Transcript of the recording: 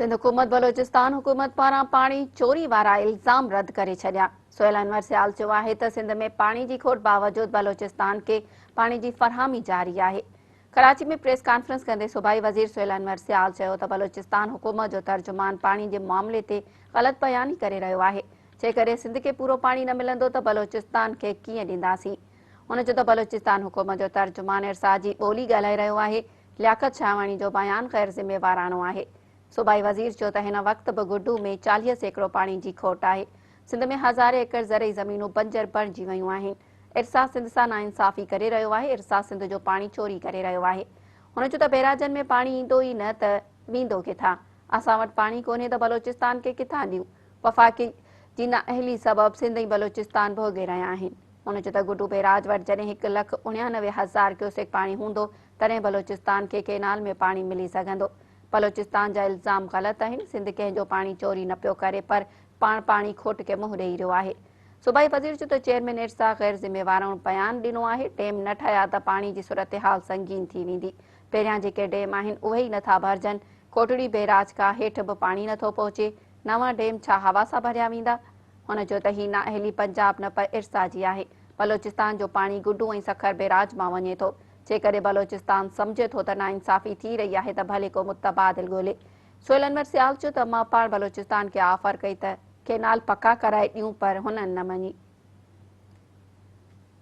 सिंध हुकूमत बलूचिस्तान हुकूमत पारां पाणी चोरी वारा इल्ज़ाम रद्द करे छॾिया। सोहेल अनवर सियाल चयो आहे त सिंध में पाणी जी खोट बावजूद बलूचिस्तान खे पाणी जी फरहामी जारी आहे। कराची में प्रेस कॉन्फ्रेंस कंदे सूबाई वज़ीर सोहेल अनवर सियाल चयो त बलूचिस्तान हुकूमत जो तर्जुमान पाणी जे मामले ते ग़लत बयानी करे रहियो आहे। जेकॾहिं सिंध खे पूरो पाणी न मिलंदो त बलूचिस्तान खे कीअं ॾींदासीं। हुन चयो त बलूचिस्तान हुकूमत जो तर्जुमान इरसा जी ॿोली ॻाल्हाए रहियो आहे। लियाकत शाहवाणी जो बयान ग़ैर ज़िम्मेवारानो आहे। सूबाई वज़ीर चयो त हिन वक़्त बि गुड्डू में 40% पाणी जी खोट आहे। सिंध में हज़ारे एकड़ ज़रई ज़मीनूं बंजर बणिजी वयूं आहिनि। इरसा सिंध सां नाइंसाफ़ी करे रहियो आहे। इरसा सिंध जो पाणी चोरी करे रहियो आहे। हुन चयो त बैराजनि में पाणी ईंदो ई न त वेंदो किथां। असां वटि पाणी कोन्हे त बलूचिस्तान खे किथां ॾियूं। वफ़ाक़ी जी नाअहली सबबि सिंध ऐं बलूचिस्तान भोॻे रहिया आहिनि। हुन चयो त गुड्डू बैराज वटि जॾहिं 1,99,000 क्यूसेक पाणी हूंदो तॾहिं बलूचिस्तान खे केनाल में पाणी मिली सघंदो। बलूचिस्तान जा इल्ज़ाम ग़लति आहिनि। सिंध कंहिंजो पाणी चोरी न पियो करे पर पाणी खोट खे मुंहुं ॾेई रहियो आहे। सूबाई वज़ीर चयो त चेयरमैन इरसा ग़ैर ज़िम्मेवारानो बयान ॾिनो आहे। डेम न ठहिया त पाणी जी सूरत हाल संगीन थी वेंदी। पहिरियां जेके डेम आहिनि उहे ई नथा भरिजनि। कोटड़ी बैराज खां हेठि बि पाणी नथो पहुचे। नवां डेम छा हवा सां भरिया वेंदा। हुन चयो त ही नाअहली पंजाब न पर इरसा जी आहे। बलूचिस्तान जो पाणी गुड्डू ऐं सखर बैराज मां वञे थो। जेकॾहिं बलूचिस्तान सम्झे थो त नाइंसाफ़ी थी रही आहे त भले को मुतबादिल ॻोल्हे। सोहेल अनवर सियाल चयो त मां पाण बलूचिस्तान खे ऑफर कई त केनाल पका कराए ॾियूं पर हुननि न मञी।